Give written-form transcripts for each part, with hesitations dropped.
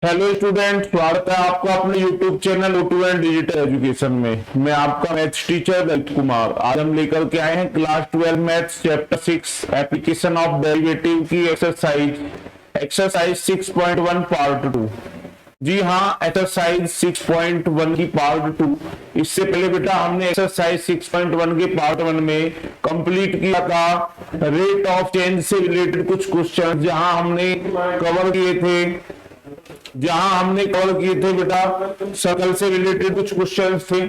Hello student, स्वागत है आपका अपने YouTube channel O2 and digital education में। मैं आपका मैथ्स टीचर ललित कुमार। आज हम लेकर के आए हैं class 12 maths chapter 6 application of derivative की एक्सरसाइज 6.1 पार्ट 2। जी हाँ, एक्सरसाइज 6.1 की पार्ट 2। इससे पहले बेटा हमने एक्सरसाइज 6.1 के पार्ट 1 में कंप्लीट किया था रेट ऑफ चेंज से रिलेटेड कुछ क्वेश्चन, जहां हमने कवर किए थे बेटा सर्कल से रिलेटेड कुछ क्वेश्चंस थे,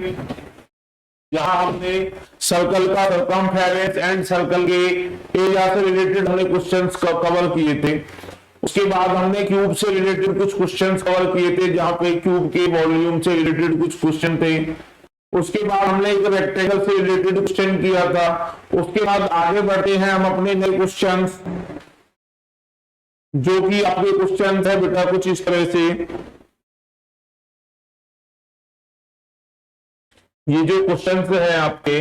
जहां हमने सर्कल का सर्कमफेरेंस एंड सर्कल के एरिया से रिलेटेड हमने क्वेश्चंस कवर किए थे। उसके बाद हमने क्यूब से रिलेटेड कुछ क्वेश्चंस कवर किए थे, जहां पे क्यूब के वॉल्यूम से रिलेटेड कुछ क्वेश्चन थे। उसके बाद हमने एक रेक्टेंगल से रिलेटेड क्वेश्चन किया था। उसके बाद आगे बढ़ते हैं हम अपने नए क्वेश्चंस, जो कि आपके क्वेश्चन है बेटा कुछ इस तरह से। ये जो क्वेश्चन है आपके,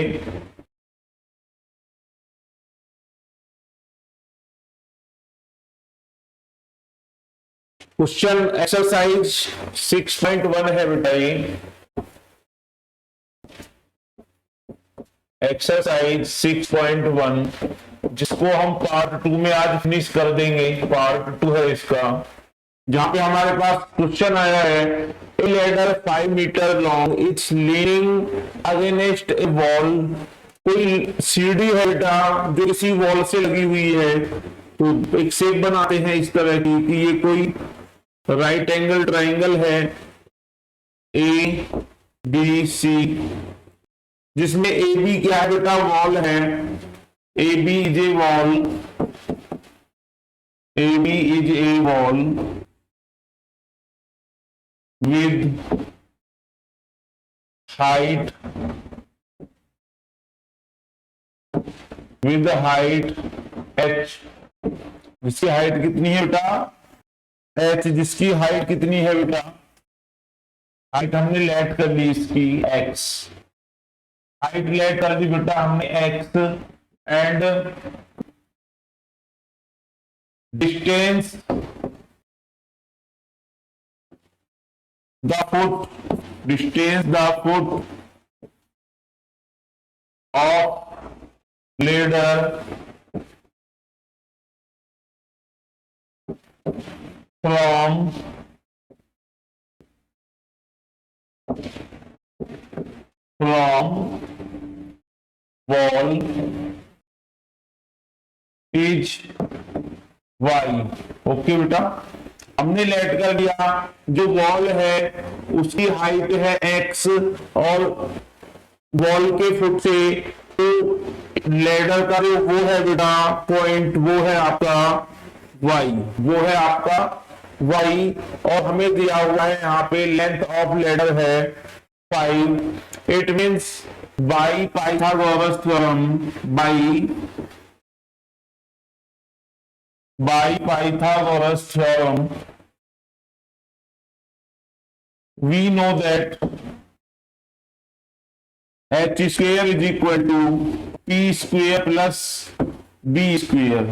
क्वेश्चन एक्सरसाइज 6.1 है बेटा। ये एक्सरसाइज 6.1 जिसको हम पार्ट 2 में आज फिनिश कर देंगे। पार्ट 2 है इसका, जहां पे हमारे पास क्वेश्चन आया है a ladder 5 metre long it's leaning against a wall. कोई सीढ़ी है बेटा जो किसी वॉल से लगी हुई है, तो एक शेप बनाते हैं इस तरह की कि ये कोई राइट एंगल ट्राइंगल है ए बी सी, जिसमें ए बी क्या है बेटा, वॉल है। A B is a wall, A B is a wall with height h। जिसकी हाइट कितनी है बेटा, h। जिसकी हाइट कितनी है बेटा, हाइट हमने लेट कर ली इसकी x। हाइट लेट कर दी बेटा हमने x and distance the foot of ladder from wall is y। Okay बेटा, हमने लेट कर दिया। जो वॉल है उसकी हाइट है x और वॉल के फुट से तो लेडर का जो वो है बेटा पॉइंट, वो है आपका y, वो है आपका y। और हमें दिया हुआ है यहाँ पे लेंथ ऑफ लेडर है 5। It means by Pythagoras theorem, by Pythagoras theorem we know that h square is equal to p square plus b square,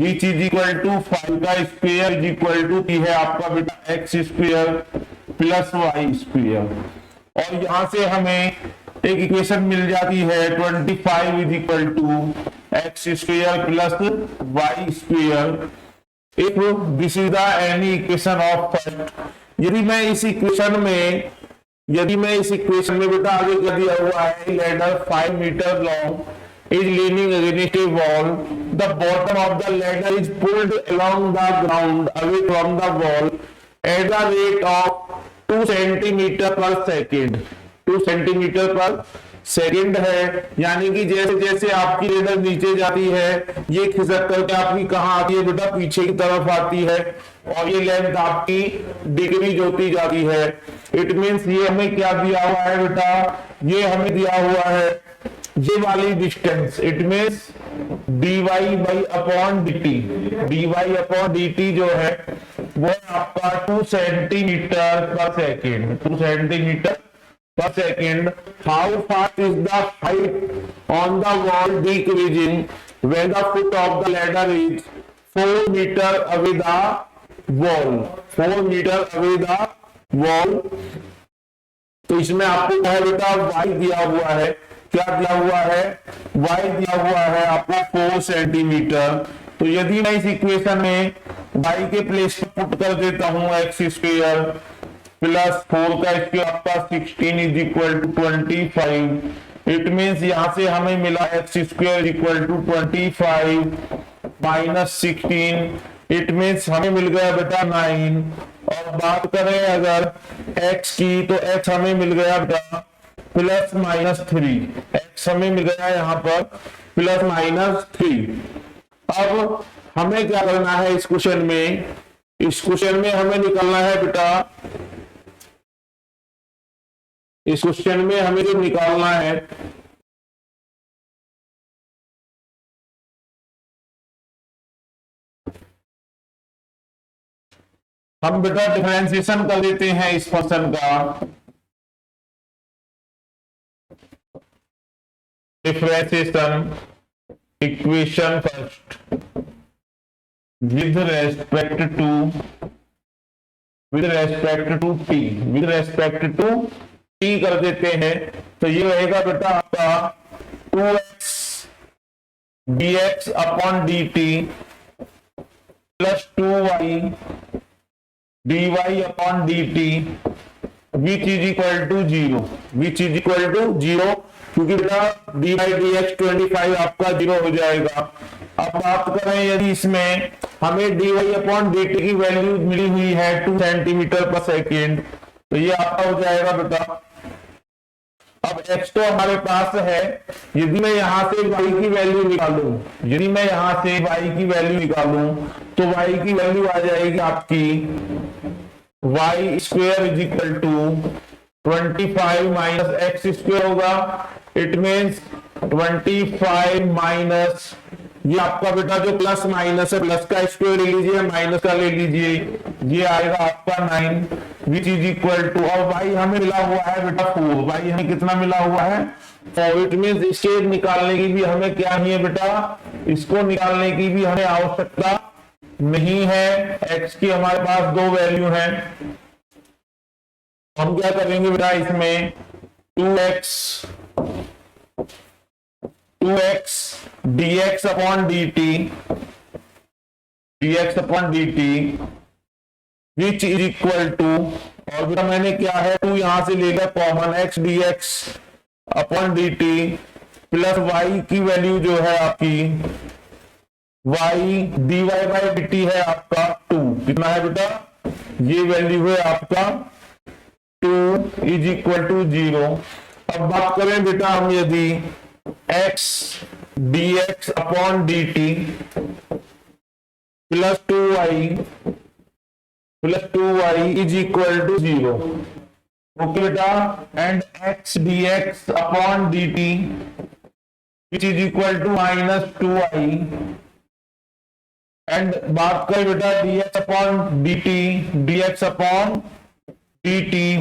which is equal to 5 का square is equal to p है आपका बेटा x square plus y square. और यहां से हमें एक equation मिल जाती है 25 is equal to x square plus y square if this is the any equation of first. यदि मैं इस इक्वेशन में बेटा आगे कर दिया हुआ है ladder 5 metre long is leaning against a wall, the bottom of the ladder is pulled along the ground away from the wall at the rate of 2 centimetre पर सेकेंड। 2 सेंटीमीटर पर सेकेंड है, यानी कि जैसे जैसे आपकी लेडर नीचे जाती है ये खिसक करके आपकी कहाँ आती है बेटा, पीछे की तरफ आती है और ये लेंथ आपकी डिक्रीज होती जाती है। इट मींस ये हमें क्या दिया हुआ है बेटा, ये हमें दिया हुआ है ये वाली distance. It means dy by upon dt जो है वो आपका 2 सेंटीमीटर पर second, 2 centimetre per second. How fast is the height on the wall decreasing when the foot of the ladder is 4 meter away the wall, 4 metre away the wall. तो इसमें आपको क्या है बेटा, y दिया हुआ है, क्या दिया हुआ है, y दिया हुआ है आपको 4 सेंटीमीटर। तो यदि मैं इस इक्वेशन में y के प्लेस पर पुट कर देता हूं एक्स स्क्वायर प्लस 4 का स्क्वायर आपका 16 is equal to 25। It means यहां से हमें मिला x square equal to 25 minus 16। It means हमें मिल गया बेटा 9। और बात करें अगर x की, तो x हमें मिल गया बेटा प्लस माइनस 3। x हमें मिल गया यहाँ पर प्लस माइनस 3। अब हमें क्या करना है इस क्वेश्चन में, इस क्वेश्चन में हमें निकालना है बेटा, इस क्वेश्चन में हमें जो निकालना है हम बेटा डिफरेंशिएशन कर देते हैं इस फंक्शन का। Differentiation equation first with respect to t कर देते हैं। तो ये रहेगा बेटा आपका 2x dx upon dt plus 2y dy upon dt which is equal to 0, क्योंकि बेटा dy dx 25 आपका 0 हो जाएगा। अब बात करें यदि इसमें हमें dy अपॉन dt की वैल्यू मिली हुई है 2 सेंटीमीटर पर सेकेंड, तो ये आपका हो जाएगा बेटा। अब x तो हमारे पास है, यदि मैं यहां से y की वैल्यू निकालूं, तो y की वैल्यू आ जाएगी आपकी y square is equal to 25 minus x square होगा। इट मीन्स 25 माइनस, ये आपका बेटा जो प्लस माइनस है, प्लस का स्क्वायर ले लीजिए, माइनस का ले लीजिए, ये आएगा आपका 9 विच इज इक्वल टू, और y हमें मिला हुआ है बेटा 4, y हमें कितना मिला हुआ है 4। इट मीन्स इसके निकालने की भी हमें क्या नहीं है बेटा, इसको निकालने की भी हमें आवश्यकता नहीं है। x की हमारे पास 2 वैल्यू है। हम क्या करेंगे बेटा, इसमें 2x dx upon dt which is equal to, और बेटा मैंने क्या है 2 यहां से ले लिया common, x dx upon dt plus y की वैल्यू जो है आपकी y dy बाई dt है आपका 2, कितना है बेटा, ये वैल्यू है आपका 2 इज इक्वल टू 0। अब बात करें बेटा हम यदि x dx upon dt plus 2y is equal to 0, okay बेटा, and x dx upon dt which is equal to minus 2y, and बात करें बेटा dx upon dt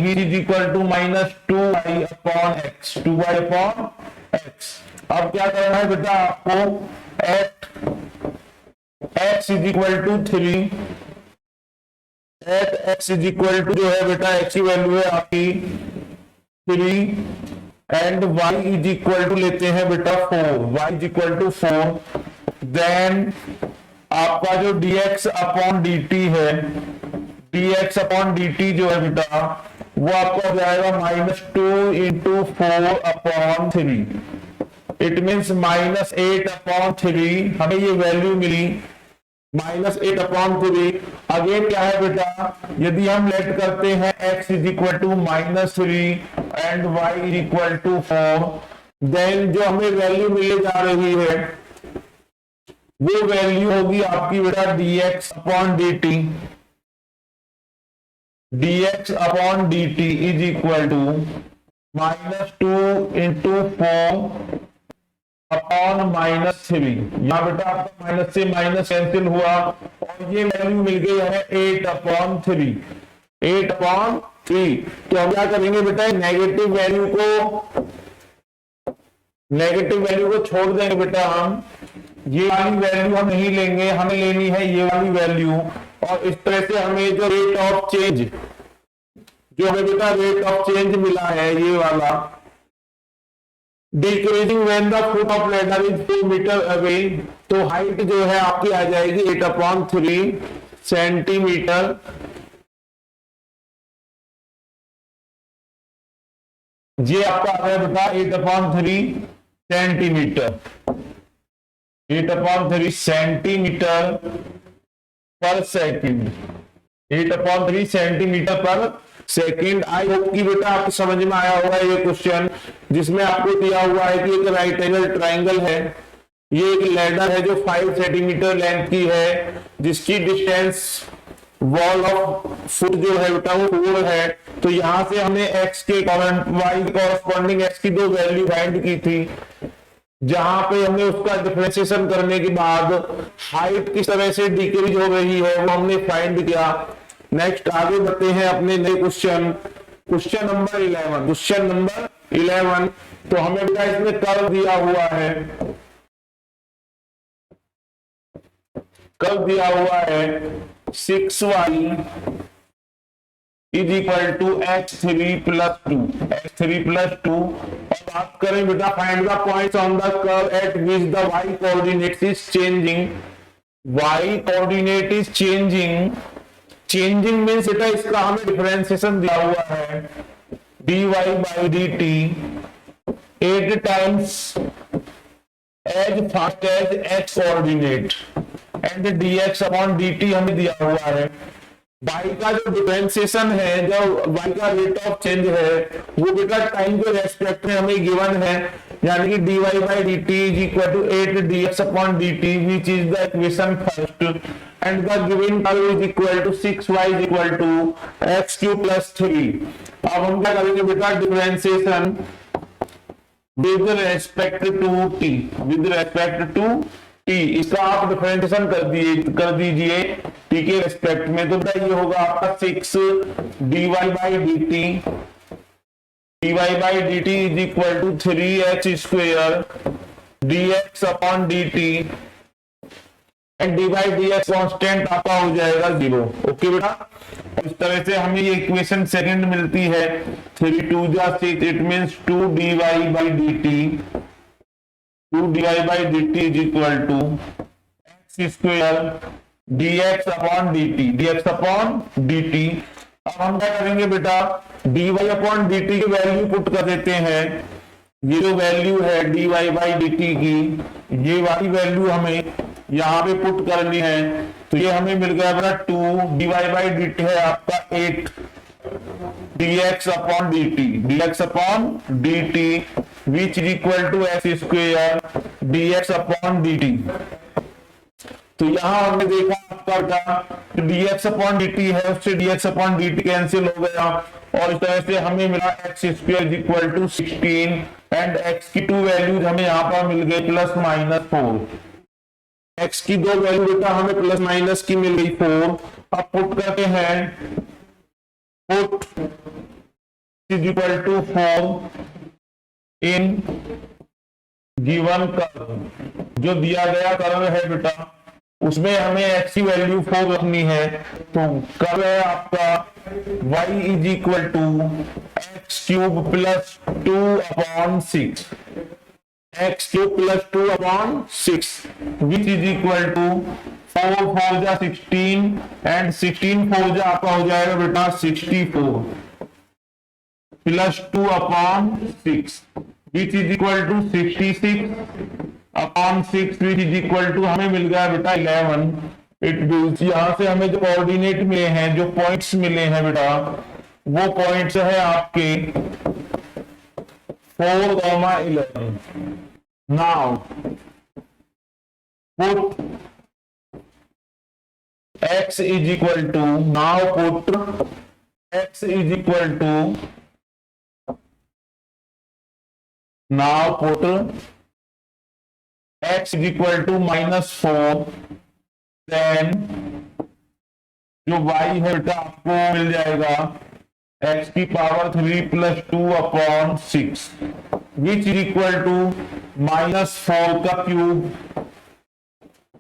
which is equal to minus 2y upon x। अब क्या करना है बेटा आपको, at x is equal to 3, at x is equal to जो है बेटा x की वैल्यू है आपकी 3, and y is equal to लेते हैं बेटा 4, y is equal to 4। Then आपका जो dx अपॉन dt है, dx अपॉन dt जो है बेटा वो आपका हो जाएगा -2 into 4 upon 3। It means -8 upon 3, हमें ये वैल्यू मिली -8 अपॉन 3। अगेन क्या है बेटा, यदि हम लेट करते हैं x is equal to -3 and y is equal to 4, then जो हमें वैल्यू मिलने जा रही है वो वैल्यू होगी आपकी बेटा dx upon dt is equal to -2 into 4 upon -3। यहाँ बेटा आपका माइनस से माइनस कैंसिल हुआ और ये वैल्यू मिल गई हमें 8 अपॉन 3। तो हम क्या करेंगे बेटा, नेगेटिव वैल्यू को छोड़ देंगे बेटा, हम ये वाली वैल्यू हम नहीं लेंगे, हमें लेनी है ये वाली वैल्यू, और इस तरह से हमें जो रेट ऑफ चेंज, जो हमें बेटा रेट ऑफ चेंज मिला है ये वाला, decreasing when the foot of ladder is 4 metre away, तो हाइट जो है आपकी आ जाएगी 8/3 सेंटीमीटर। ये आपका आ गया बेटा 8/3 सेंटीमीटर, 8/3 सेंटीमीटर पर सेकंड, 8/3 सेंटीमीटर पर सेकंड। आई होप कि बेटा आपको समझ में आया होगा ये क्वेश्चन, जिसमें आपको दिया हुआ है कि एक राइट एंगल ट्राइंगल है, ये एक लैडर है जो 5 सेंटीमीटर लेंथ की है, जिसकी डिस्टेंस वॉल ऑफ फुट जो है बेटा वो 4 है। तो यहां से हमने x के y कॉरस्पॉन्डिंग x की 2 वैल्यू फाइंड की थी, जहां पे हमने उसका डिफरेंशिएशन करने के बाद हाइट किस तरह से डिक्रीज हो रही है वो हमने फाइंड किया। नेक्स्ट आगे बढ़ते हैं अपने नए question, question number 11। Question number 11 तो हमें बेटा इसमें कर्व दिया हुआ है, कर्व दिया हुआ है 6y is equal to x3 plus 2, x3 plus 2। और बात करें बेटा find the points on the curve at which the y coordinate is changing, y coordinate is changing, changing means बेटा इसका हमें डिफरेंशिएशन दिया हुआ है dy by dt 8 times as fast as x coordinate and dx upon dt हमें दिया हुआ है। y का जो डिफरेंशिएशन है, जो y का रेट ऑफ चेंज है वो बेटा टाइम के रेस्पेक्ट में हमें गिवन है, यानी कि dy by dt is equal to 8 dx upon dt which is the equation first and the given curve is equal to 6y is equal to x cube plus 3। अब हम क्या करेंगे बेटा differentiation with respect to t, with respect to t, इसका आप differentiation कर दीजिए t के रेस्पेक्ट में, तो बेटा ये होगा आपका 6 dy by dt is equal to 3x square dx upon dt and dy dx constant आपका हो जाएगा 0। ओके बेटा, इस तरह से हमें ये इक्वेशन सेकंड मिलती है 3 2 6, it means 2 dy by dt, 2 dy by dt is equal to x square dx upon dt, dx upon dt। अब हम क्या करेंगे बेटा dy upon dt की वैल्यू पुट कर देते हैं, ये जो वैल्यू है dy by dt की, ये वाली वैल्यू हमें यहाँ पे पुट करनी है, तो ये हमें मिल गया बेटा 2 dy by dt है आपका 8 dx upon dt, dx upon dt which is equal to x square dx upon dt। तो यहां हमने देखा आपका क्या dx upon dt है, उससे dx upon dt कैंसिल हो गया, और इस तरह से हमें मिला x square is equal to 16 and x की 2 वैल्यूज हमें यहाँ पर मिल गई प्लस माइनस 4, x की 2 वैल्यू बेटा हमें प्लस माइनस की मिल गई 4। अब पुट करते हैं, put is equal to 4 in given curve, जो दिया गया कर्व है बेटा उसमें हमें x की वैल्यू 4 रखनी है, तो कर्व है आपका y is equal to x cube plus 2 upon 6, x cube plus 2 upon 6 which is equal to 4 4 जा 16 एंड 16 4 जा आपका हो जाएगा बेटा 64 plus 2 upon 6 which is equal to 66 upon 6 which is equal to हमें मिल गया बेटा 11। इट मींस यहां से हमें जो कोऑर्डिनेट मिले हैं, जो पॉइंट्स मिले हैं बेटा, वो पॉइंट्स है आपके 4, 11। Now put x is equal to, now put x is equal to, now put x is equal to -4, then जो y है बेटा आपको मिल जाएगा x की power 3 plus 2 upon 6 which is equal to -4 का cube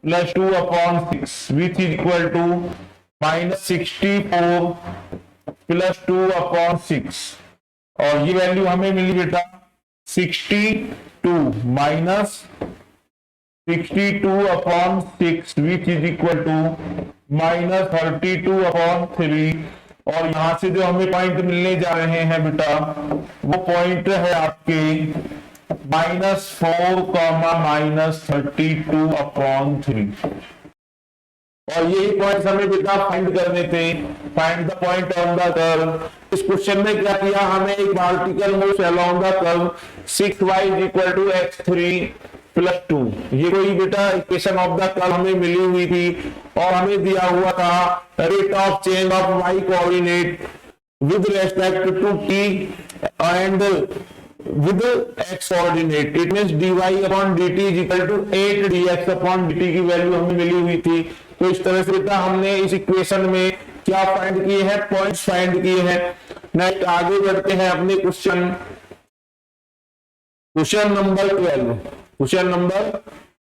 plus 2 upon 6 which is equal to -64 plus 2/6, और ये value हमें मिली बेटा 62 minus 62/6 which is equal to -32/3, और यहां से जो हमें पॉइंट मिलने जा रहे हैं बेटा वो पॉइंट है आपके -4, -32/3, और यही पॉइंट हमें बेटा फाइंड करने थे। Find the point on the curve. इस क्वेश्चन में क्या किया, हमें एक vertical move along the curve 6y = x3 + 2, ये कोई बेटा इक्वेशन ऑफ द कर्व हमें मिली हुई थी, और हमें दिया हुआ था rate of change of y coordinate with respect to t and with x coordinate, it means dy/dt is equal to 8dx/dt की वैल्यू हमें मिली हुई थी। तो इस तरह से बेटा हमने इस इक्वेशन में क्या फाइंड किए हैं, पॉइंट्स फाइंड किए हैं। नेक्स्ट आगे बढ़ते हैं अपने क्वेश्चन नंबर 12। क्वेश्चन नंबर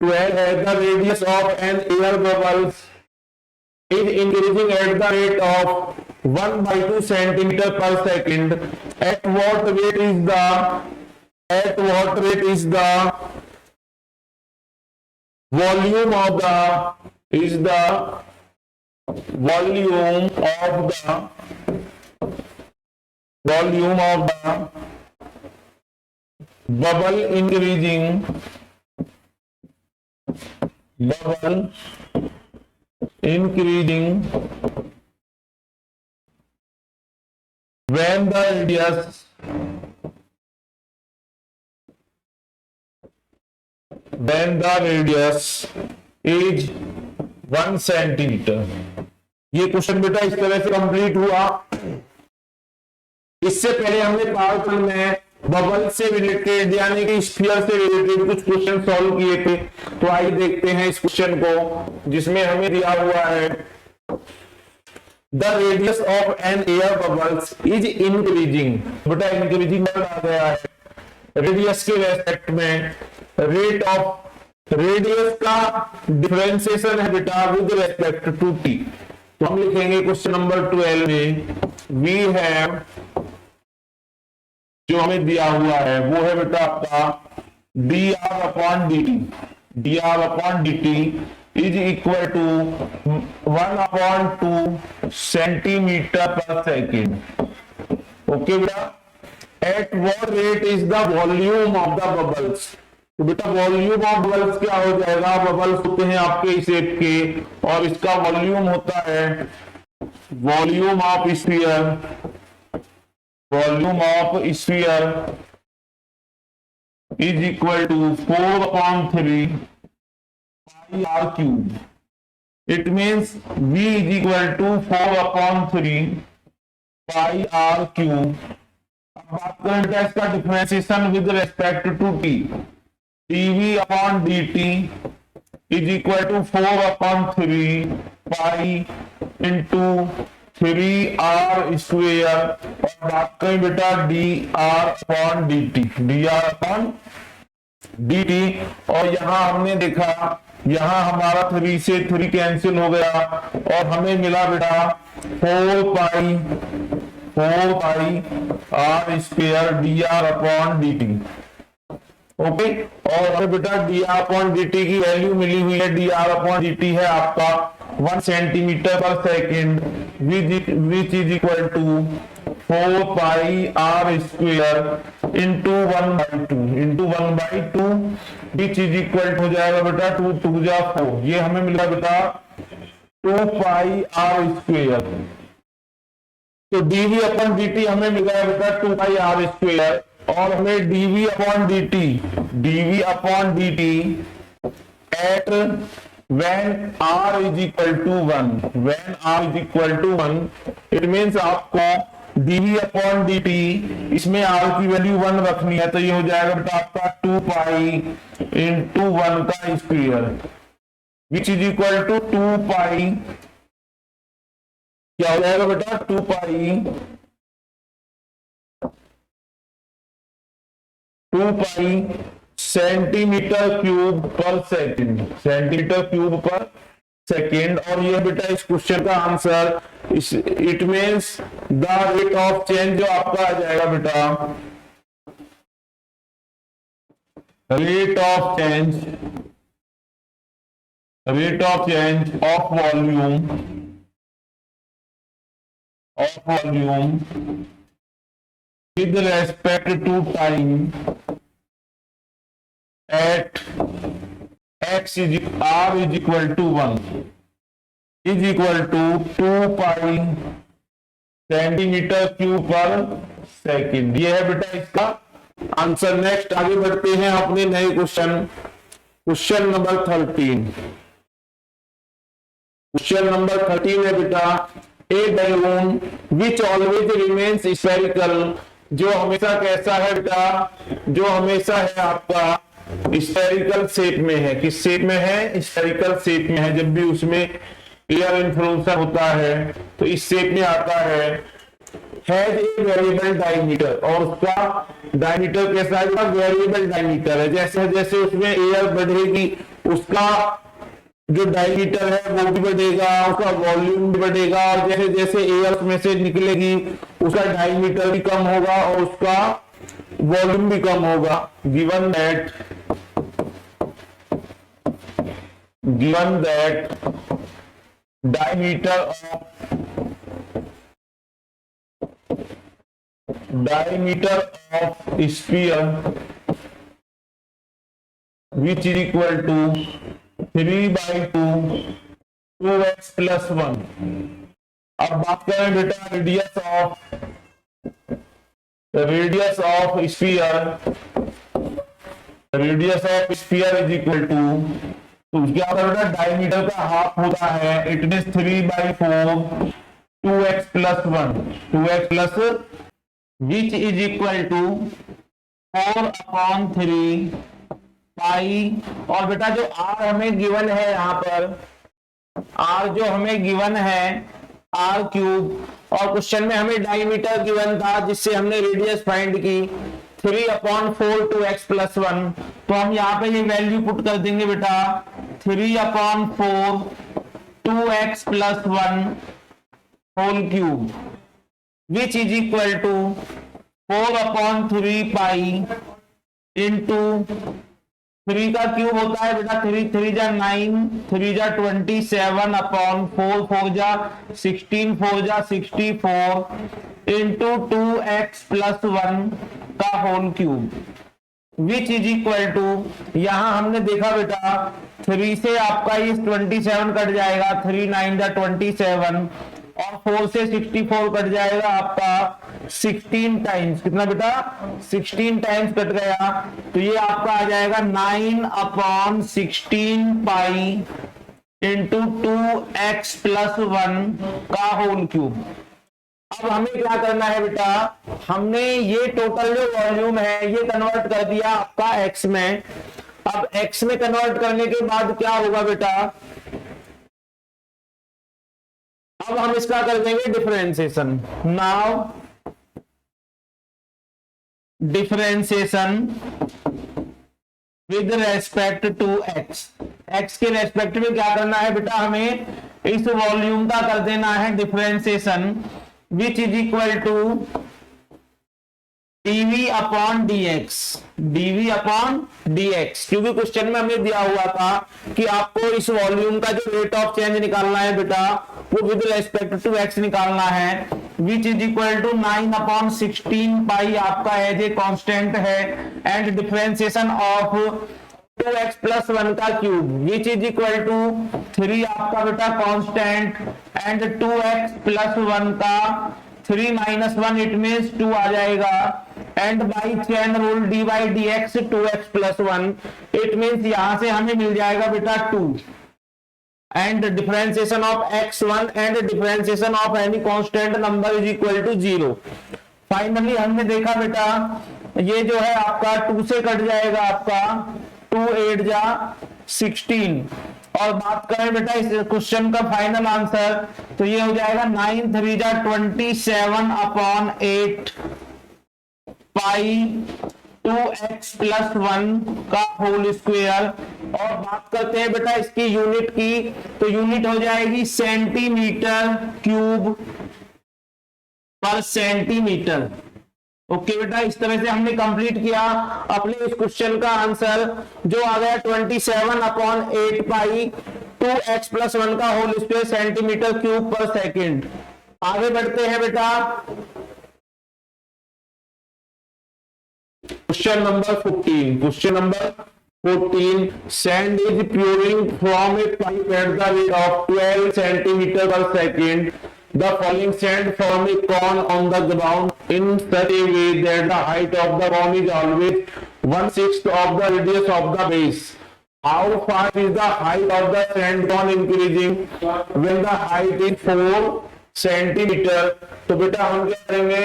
12 है the radius of an air bubbles is increasing at the rate of 1/2 centimeter per second. At what rate is the volume of the bubble increasing when the radius is 1 centimeter। ये question बेटा इस तरह से complete हुआ। इससे पहले हमने parcel में बबल से रिलेटेड यानी कि स्फीयर से रिलेटेड कुछ क्वेश्चन सॉल्व किए थे। तो आइए देखते हैं इस क्वेश्चन को, जिसमें हमें दिया हुआ है the radius of an air bubbles is increasing. बेटा इंक्रीजिंग वर्ड आ गया है रेडियस के रेस्पेक्ट में। रेट ऑफ रेडियस का डिफरेंशिएशन है बेटा विद रेस्पेक्ट टू टी। तो हम लिखेंगे क्वेश्चन नंबर 12 में वी हैव, जो हमें दिया हुआ है वो है बेटा आपका dr/dt is equal to 1/2 centimetre पर सेकेंड। ओके बेटा, at what rate is the volume of the bubbles. तो बेटा वॉल्यूम ऑफ बबल्स क्या हो जाएगा, बबल्स होते हैं आपके इस शेप के, और इसका वॉल्यूम होता है volume of sphere is equal to 4/3 pi r³। इट मीन्स v is equal to 4/3 pi r³। अब बात करें बेटा इसका differentiation with respect to t, dv/dt is equal to 4/3 pi into 3r²। और बात करें बेटा dr/dt, और यहां हमने देखा यहां हमारा 3 से 3 कैंसिल हो गया, और हमें मिला बेटा 4 pi r²dr/dt। ओके, और हमें बेटा dr/dt की वैल्यू मिली हुई है, dr/dt है आपका 1 सेंटीमीटर पर second which is equal to 4 pi r² into 1/2 which is equal हो जाएगा बेटा 2 × 2 = 4। ये हमें मिला बेटा 2 pi r²। तो dv/dt हमें मिला है बेटा 2 pi r², और हमें dv/dt at when r is equal to 1, it means आपको dv/dt इसमें r की वैल्यू 1 रखनी है, तो ये हो जाएगा बेटा आपका 2 pi इंटू 1 का square which is equal to 2 pi, क्या हो जाएगा बेटा 2 pi centimetre cube per second. Centimetre cube per second. और ये बेटा इस क्वेश्चन का answer, it means the rate of change जो आपका आ जाएगा बेटा, rate of change of volume with respect to time at x is r is equal to 1 is equal to 2 pi centimetre cube पर सेकंड। ये है बेटा इसका आंसर। नेक्स्ट आगे बढ़ते हैं अपने नए क्वेश्चन नंबर 13। क्वेश्चन नंबर 13 है बेटा, a balloon which always remains spherical, जो हमेशा कैसा है बेटा, जो हमेशा है आपका स्फेरिकल शेप में है। किस शेप में है? स्फेरिकल शेप में है। जब भी उसमें एयर इन्फ्लुएंसर होता है तो इस शेप में आता है। हैज ए वेरिएबल डायमीटर, और उसका डायमीटर कैसा है? वेरिएबल डायमीटर है। जैसे जैसे उसमें एयर बढ़ेगी उसका जो डायमीटर है वो भी बढ़ेगा, उसका वॉल्यूम भी बढ़ेगा, और जैसे जैसे एयर उसमें से निकलेगी उसका डायमीटर भी कम होगा और उसका वॉल्यूम भी कम होगा। Given that diameter of sphere which is equal to 3/2 2x plus 1। अब बात करें बेटा radius of sphere is equal to, तो क्या बेटा डायमीटर का हाफ होता है, it means 3/4 2x plus 1 which is equal to 4/3 pi. और बेटा जो r हमें गिवन है, यहाँ पर r जो हमें गिवन है r³, और क्वेश्चन में हमें डायमीटर गिवन था जिससे हमने रेडियस फाइंड की 3/4 2x plus 1। तो हम यहाँ पे ये वैल्यू पुट कर देंगे बेटा, 3/4 2x plus 1 whole cube which is equal to 4/3 pi into 3 का क्यूब होता है बेटा 3 जा 9 3 जा 27/4 4 जा 16 4 जा 64 इंटू 2x plus 1 का whole cube which is equal to, यहां हमने देखा बेटा 3 से आपका ये 27 कट जाएगा, 3 9 जा 27, और 4 से 64 कट जाएगा आपका 16 टाइम्स। कितना बेटा? 16 टाइम्स कट गया, तो ये आपका आ जाएगा 9/16 पाई इंटू 2x plus 1 का होल क्यूब। अब हमें क्या करना है बेटा, हमने ये टोटल जो वॉल्यूम है ये कन्वर्ट कर दिया आपका x में। अब x में कन्वर्ट करने के बाद क्या होगा बेटा, अब हम इसका कर देंगे differentiation. Now differentiation with respect to x के रेस्पेक्ट में क्या करना है बेटा, हमें इस वॉल्यूम का कर देना है differentiation which is equal to dv/dx, क्योंकि क्वेश्चन में हमें दिया हुआ था कि आपको इस वॉल्यूम का जो रेट ऑफ चेंज निकालना है बेटा वो विद रेस्पेक्ट टू x निकालना है, which is equal to 9/16 pi आपका एज ए कांस्टेंट है, and differentiation of 2x plus 1 का cube which is equal to 3 आपका बेटा कांस्टेंट, एंड 2x plus 1 का 3 - 1 इट मीन्स 2 आ जाएगा, and by chain rule dy/dx 2x plus 1 it means यहां से हमें मिल जाएगा बेटा 2, and differentiation of x1 and differentiation of any constant number is equal to 0। Finally हमने देखा बेटा ये जो है आपका 2 से कट जाएगा आपका 2 8 जा 16, और बात करें बेटा इस क्वेश्चन का फाइनल आंसर तो ये हो जाएगा 9 3 जा 27/8 पाई 2x plus 1 का होल स्क्वायर, और बात करते हैं बेटा इसकी यूनिट की, तो यूनिट हो जाएगी सेंटीमीटर क्यूब पर सेंटीमीटर। ओके बेटा, इस तरह से हमने कंप्लीट किया अपने इस क्वेश्चन का आंसर, जो आ गया 27/8 पाई 2x + 1 का whole square centimetre cube per second. आगे बढ़ते हैं बेटा question number 14। Question number 14, sand is pouring from a pipe at the rate of 12 centimeter per second. The falling sand from a cone on the ground in such a way that the height of the cone is always 1/6 of the radius of the base. How far is the height of the sand cone increasing when the height is 4 centimeter? तो बेटा हम क्या करेंगे,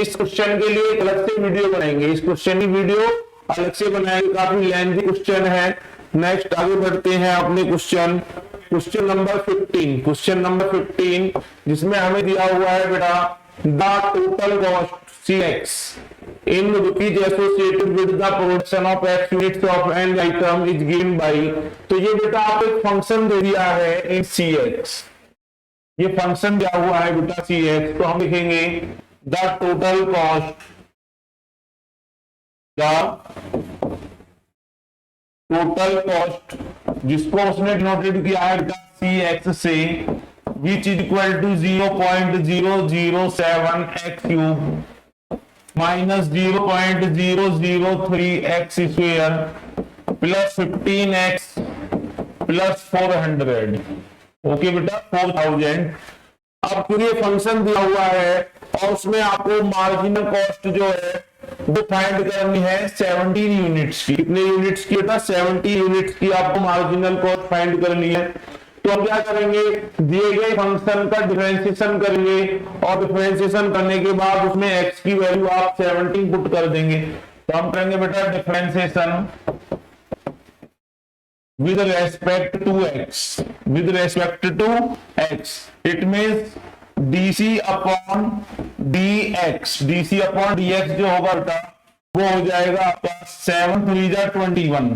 इस question के लिए एक अलग से वीडियो बनाएंगे, इस क्वेश्चन की वीडियो अलग से बनाएंगे, काफी लेंथी क्वेश्चन है। नेक्स्ट आगे बढ़ते हैं अपने क्वेश्चन नंबर 15। क्वेश्चन नंबर 15 जिसमें हमें दिया हुआ है बेटा the total cost CX in rupees associated with the production of X units of an item is given by, तो ये बेटा आप एक फंक्शन दे दिया है इन CX, ये फंक्शन दिया हुआ है बेटा CX, तो हम लिखेंगे the total cost, total cost जिसको उसने नोटेड किया है CX से, which is equal to 0.007 x cube minus 0.003 x square plus 15x plus 400। Okay बेटा 4000। अब फिर ये फंक्शन दिया हुआ है और उसमें आपको मार्जिनल कॉस्ट जो है वो फाइंड करनी है 17 यूनिट्स की। कितने यूनिट्स की बेटा? 17 यूनिट्स की आपको मार्जिनल कॉस्ट फाइंड करनी है। तो हम क्या करेंगे, दिए गए फंक्शन का डिफरेंशिएशन करेंगे और डिफरेंशिएशन करने के बाद उसमें x की वैल्यू आप 17 पुट कर देंगे। तो हम करेंगे बेटा differentiation with respect to x, with respect to x, it means dc upon dx, dc upon dx जो होगा बेटा वो हो जाएगा आपका 7 3 जा 21,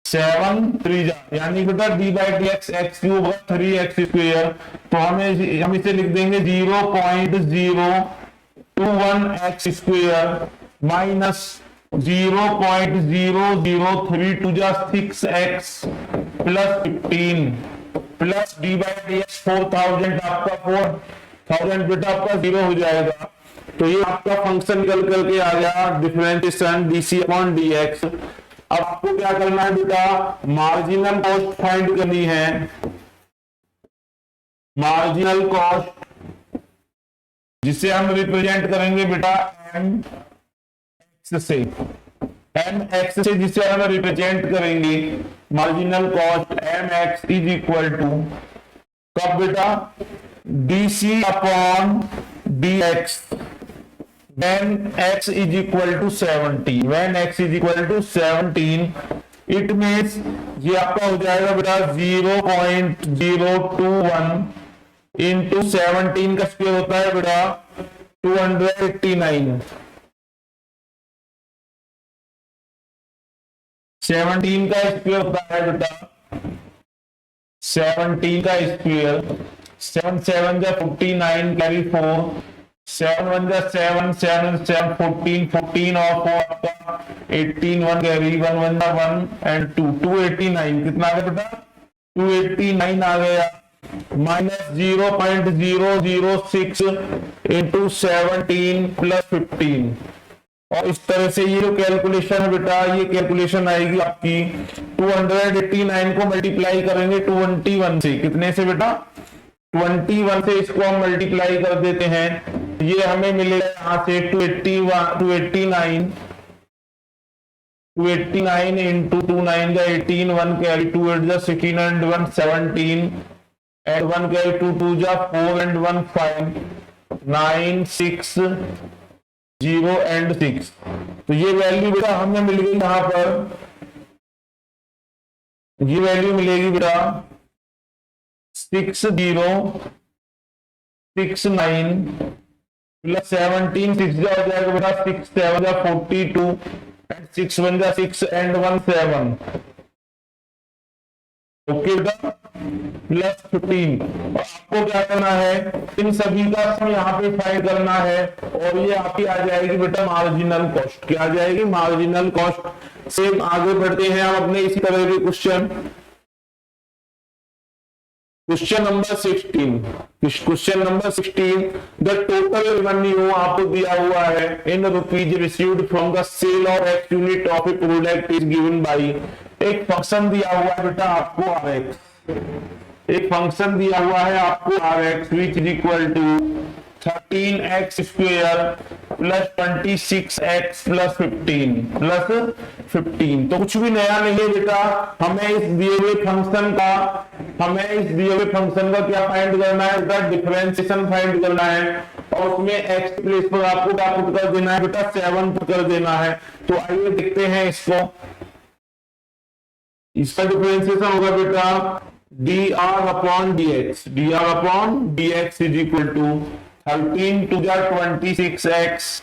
7 3 जा यानी बेटा d/dx x क्यूब होगा 3x स्क्वायर। तो हम इसे लिख देंगे 0.021 x स्क्वायर माइनस 0.0032 जा 6x प्लस 15 प्लस d/dx 4000, आपका 4000 बेटा आपका 0 हो जाएगा। तो ये आपका फंक्शन निकल करके आ गया डिफरेंशिएशन dc अपॉन dx। अब आपको क्या करना है बेटा, मार्जिनल कॉस्ट फाइंड करनी है। मार्जिनल कॉस्ट जिसे हम रिप्रेजेंट करेंगे बेटा mx से, mx से जिसे हम रिप्रेजेंट करेंगे marginal cost mx is equal to कब बेटा dc upon dx when x is equal to 17, when x is equal to 17 it means ये आपका हो जाएगा बेटा 0.021 इंटू 17 का स्क्वायर होता है बेटा 289, 17 का स्क्वायर होता है बेटा 17 का स्क्वायर 7 7 जा 49 कैरी 4 7 1 जा 7 7 7 14 14 और 4 आपका 18 1 कैरी 1 1 जा 1 एंड 2 289 कितना आ गया बेटा 289 आ गया माइनस 0.006 इंटू 17 प्लस 15। और इस तरह से ये जो कैलकुलेशन है बेटा ये कैलकुलेशन आएगी आपकी 289 को मल्टीप्लाई करेंगे 21 से, कितने से बेटा 21 से इसको हम मल्टीप्लाई कर देते हैं, ये हमें मिलेगा यहाँ से 289 इंटू 2 9 जा 18 1 कैरी 2 8 जा 16 एंड 1 17 एंड 1 कैरी 2 2 जा 4 एंड 1 5 9 6 0 एंड 6। तो ये वैल्यू बेटा हमें मिल गई यहां पर, ये वैल्यू मिलेगी बेटा 6069 प्लस 17 6 जा हो जाएगा बेटा 6 7 जा 42 एंड 6 1 जा 6 एंड 1 7, ओके बेटा, प्लस 15। और आपको क्या करना है, इन सभी का सम यहाँ पे फाइंड करना है, और ये आपकी आ जाएगी बेटा मार्जिनल कॉस्ट। क्या आ जाएगी, मार्जिनल कॉस्ट। सेम आगे बढ़ते हैं हम अपने इसी तरह के question. Question number 16। Question number 16, the total revenue आपको दिया हुआ है in rupees received from the sale of x unit of a product is given by. एक फंक्शन दिया हुआ है बेटा आपको Rx, एक फंक्शन दिया हुआ है आपको Rx which is equal to 13x square plus 26x plus 15 तो कुछ भी नया नहीं है बेटा। हमें इस दिए हुए फंक्शन का क्या फाइंड करना है बेटा, डिफरेंशिएशन फाइंड करना है, और उसमें x प्लेस पर आपको क्या पुट कर देना है बेटा, 7 पुट कर देना है। तो आइए देखते हैं इसको। इसका डिफरेंशिएशन होगा बेटा dr upon dx is equal to 13 two 26x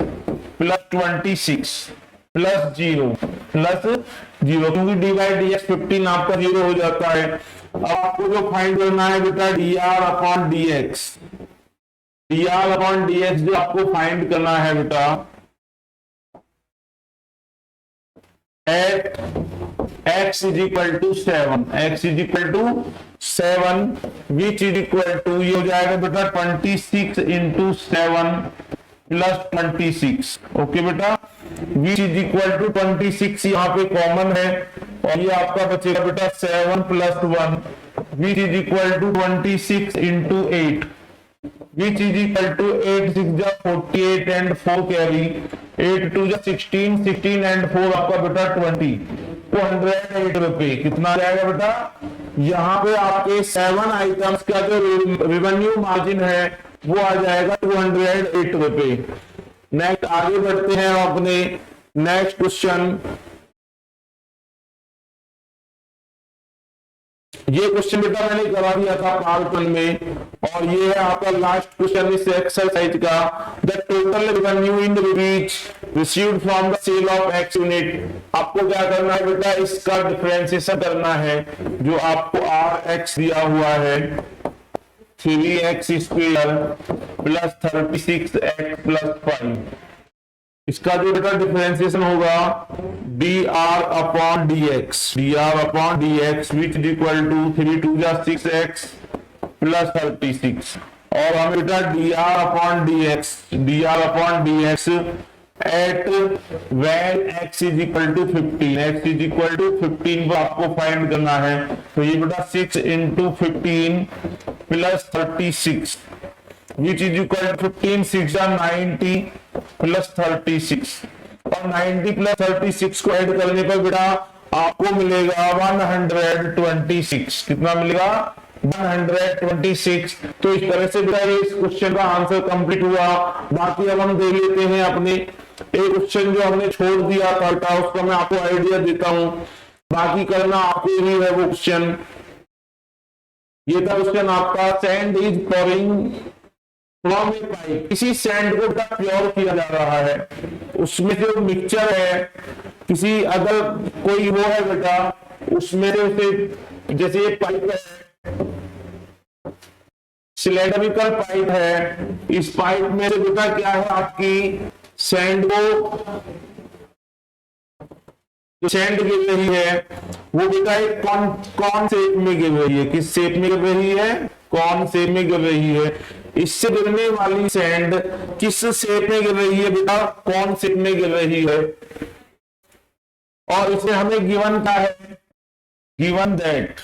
plus 26 plus 0 क्योंकि डी बाई डी एक्स 15 आपका 0 हो जाता है। अब आपको जो फाइंड करना है बेटा dr अपॉन dx जो आपको फाइंड करना है बेटा at x is equal to 7 which is equal to, ये हो जाएगा बेटा 26 इंटू 7 प्लस 26, ओके बेटा, विच इज इक्वल टू 26 यहाँ पे कॉमन है, और ये आपका बचेगा बेटा 7 plus 1 which is equal to 26 into 8 which is equal to 8 6 जा 48 एंड 4 कैरी 8 2 जा 16 एंड 4 आपका बेटा 20, 208 रुपए। कितना जाएगा बेटा, यहाँ पे आपके 7 आइटम्स का जो रेवेन्यू मार्जिन है वो आ जाएगा 208 रुपए। नेक्स्ट आगे बढ़ते हैं अपने नेक्स्ट क्वेश्चन। ये क्वेश्चन बेटा मैंने करा दिया था पार्ट 1 में, और ये है आपका लास्ट क्वेश्चन इस एक्सरसाइज का। The total revenue in rupees received from the sale of x unit. आपको क्या करना है बेटा, इसका डिफरेंशिएशन करना है, जो आपको Rx दिया हुआ है 3x square plus 36x plus 5। इसका जो बेटा डिफरेंशिएशन होगा dr upon dx which is equal to 3 2 जा 6x प्लस 36, और हमें बेटा dr upon dx at when x is equal to 15 पर आपको फाइंड करना है। तो ये बेटा 6 into 15 plus 36 which is equal to 15 6 जा 90 प्लस 36, और 90 प्लस 36 को ऐड करने पर बेटा आपको मिलेगा 126। कितना मिलेगा, 126। तो इस तरह से बेटा इस क्वेश्चन का आंसर कंप्लीट हुआ। बाकी अब हम देख लेते हैं अपने एक क्वेश्चन जो हमने छोड़ दिया था, उसका मैं आपको आइडिया देता हूं, बाकी करना आपको ही है वो क्वेश्चन। ये था क्वेश्चन आपका, sand is pouring from a pipe. किसी सैंड को प्योर किया जा रहा है, उसमें जो मिक्सचर है किसी अगर कोई वो है बेटा, उसमें से जैसे ये पाइप है, सिलेंडरिकल पाइप है, इस पाइप में से बेटा क्या है, आपकी सैंड को जो सैंड गिर रही है वो बेटा एक कौन शेप में गिर रही है, किस शेप में गिर रही है, कौन शेप में गिर रही है। इससे गिरने वाली सैंड किस शेप में गिर रही है बेटा, कौन शेप में गिर रही है, और इसमें हमें गिवन क्या है, गिवन दैट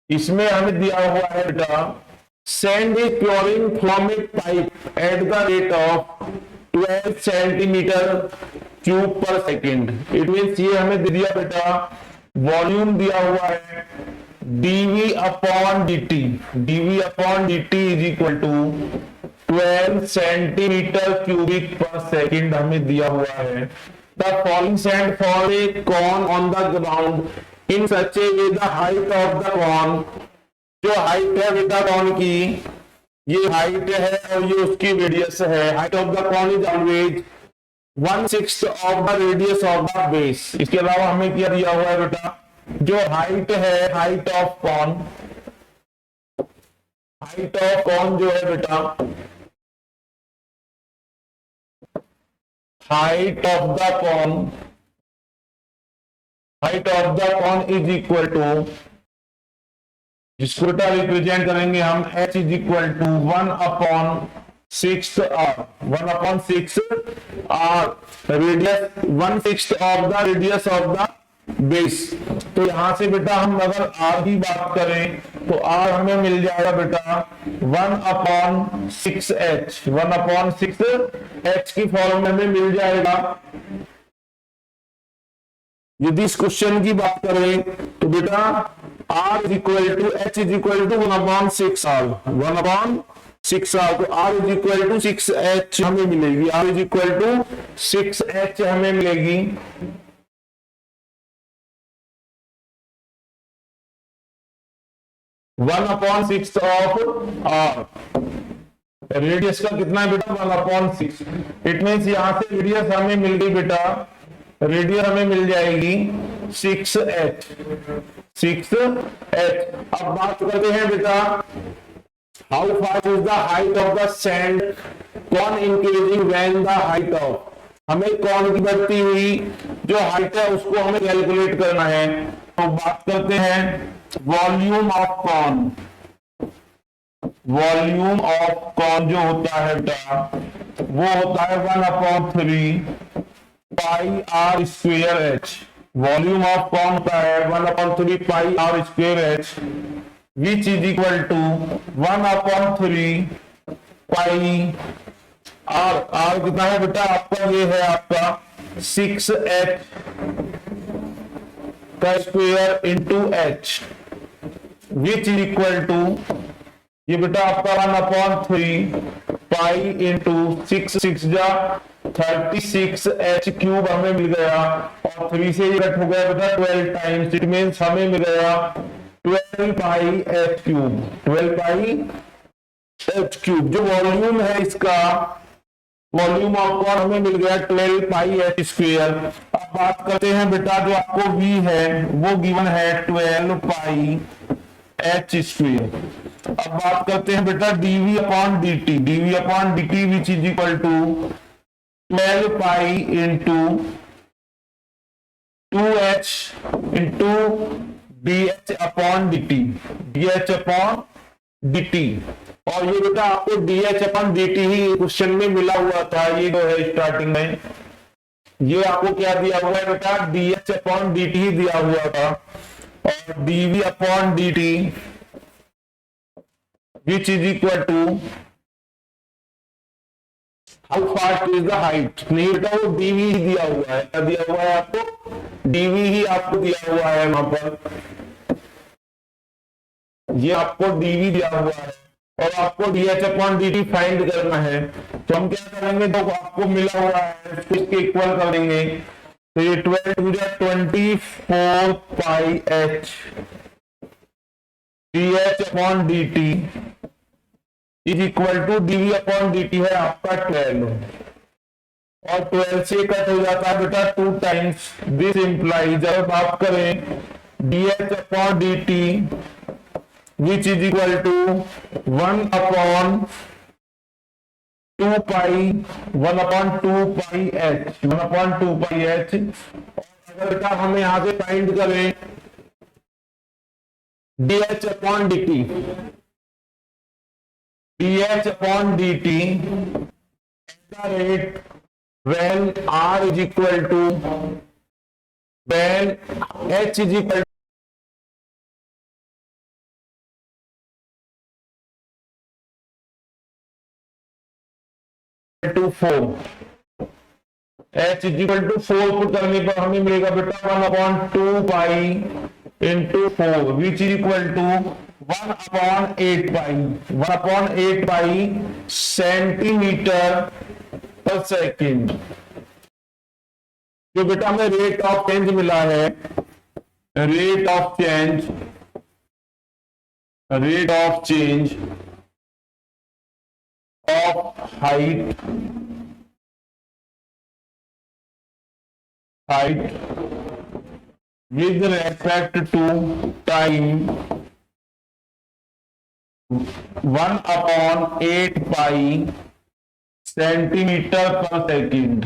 इसमें हमें दिया हुआ है बेटा sand is pouring from a pipe at the rate of 12 centimetre cube per second. It means ये हमें दे दिया बेटा, वॉल्यूम दिया हुआ है dv upon dt is equal to 12 centimetre cubic पर सेकेंड हमें दिया हुआ है। The falling sand for a cone on the ground in such a way the height of the cone, जो हाइट है बेटा कॉर्न की, ये हाइट है और ये उसकी रेडियस है। Height of the corn is always 1/6 of the radius of the base. इसके अलावा हमें क्या दिया हुआ है बेटा, जो हाइट है, height of cone, height of cone जो है बेटा, height of the cone, height of the cone is equal to, जिसको बेटा रिप्रेजेंट करेंगे हम h is equal to 1/6 r, 1/6 r, radius 1/6 of the radius of the base. तो यहां से बेटा हम अगर r की बात करें तो r हमें मिल जाएगा बेटा 1/6h, 1/6h की फॉर्म में हमें मिल जाएगा। यदि इस क्वेश्चन की बात करें तो बेटा r is equal to h is equal to 1/6r, 1/6r, तो r is equal to 6h हमें मिलेगी, r is equal to 6h हमें मिलेगी। One upon six of r, radius का कितना है बेटा 1/6। इट मीन्स यहां से रेडियस हमें मिल गई बेटा, रेडियस हमें मिल जाएगी 6h, 6h। अब बात करते हैं बेटा how fast is the height of the sand cone increasing when the height of, हमें कॉन की बढ़ती हुई जो हाइट है उसको हमें कैलकुलेट करना है। तो बात करते हैं volume of cone, volume of cone जो होता है बेटा वो होता है 1/3 pi r square h, volume of cone होता है 1/3 pi r square h, which is equal to 1/3 pi r, r कितना है बेटा आपका, ये है आपका 6h का square into h, which is equal to, ये बेटा आपका 1/3 पाई इंटू 6 जा 36h क्यूब हमें मिल गया, और 3 से ये कट हो गया बेटा 12 टाइम्स, इट मीन्स हमें मिल गया 12 पाई h क्यूब, 12 पाई h क्यूब। जो वॉल्यूम है इसका, वॉल्यूम ऑफ कॉन हमें मिल गया 12 पाई h स्क्वेयर। अब बात करते हैं बेटा जो आपको v है वो गिवन है 12 पाई h स्क्वेयर। अब बात करते हैं बेटा dv upon dt, dv upon dt which is equal to 12 pi into 2h into dh upon dt, dh upon dt। और ये बेटा आपको dh अपॉन dt ही क्वेश्चन में मिला हुआ था, ये जो है स्टार्टिंग में ये आपको क्या दिया हुआ है बेटा, dh अपॉन dt ही दिया हुआ था, और dv upon dt which is equal to how fast is the height, नहीं बेटा वो dv ही दिया हुआ है, क्या दिया हुआ है आपको, dv ही आपको दिया हुआ है वहां पर, ये आपको dv दिया हुआ है और आपको dh अपॉन dt फाइंड करना है। तो हम क्या करेंगे, तो आपको मिला हुआ है इसके इक्वल कर देंगे, तो ये 12 मुझे 24 pi h dh upon dt is equal to dv upon dt है आपका 12, और 12 से कट हो जाता है बेटा 2 टाइम्स, दिस इंप्लाइज, जब बात करें dh upon dt which is equal to 1/2 pi, 1/2 pi h, 1/2 pi h। अगर बेटा हमें यहां से फाइंड करें dh upon dt, dh upon dt at the rate when r is equal to, when h is equal to 4, h is equal to 4 put करने पर हमें मिलेगा बेटा 1/2 pi into 4 which is equal to 1/8 pi, 1/8 pi centimetre पर second. जो बेटा हमें rate of change मिला है, rate of change, rate of change of height height with respect to time 1/8 pi centimetre पर सेकंड।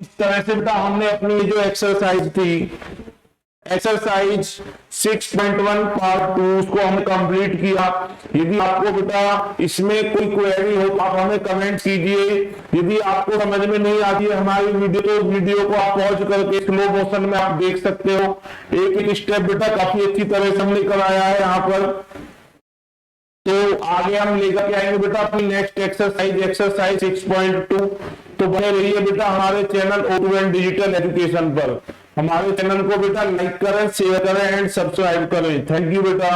इस तरह से बेटा हमने अपनी जो एक्सरसाइज थी, एक्सरसाइज 6.1 पार्ट 2 उसको हमने कंप्लीट किया। यदि आपको बेटा इसमें कोई क्वेरी हो तो आप हमें कमेंट कीजिए। यदि आपको समझ में नहीं आती है हमारी वीडियो तो वीडियो को आप पॉज करके स्लो मोशन में आप देख सकते हो। एक एक स्टेप बेटा काफी अच्छी तरह से हमने कराया है यहाँ पर। तो आगे हम लेकर के आएंगे बेटा अपनी नेक्स्ट एक्सरसाइज, एक्सरसाइज 6.2। तो बने रहिए बेटा हमारे चैनल O2N डिजिटल एजुकेशन पर। हमारे चैनल को बेटा लाइक करें, शेयर करें एंड सब्सक्राइब करें। थैंक यू बेटा।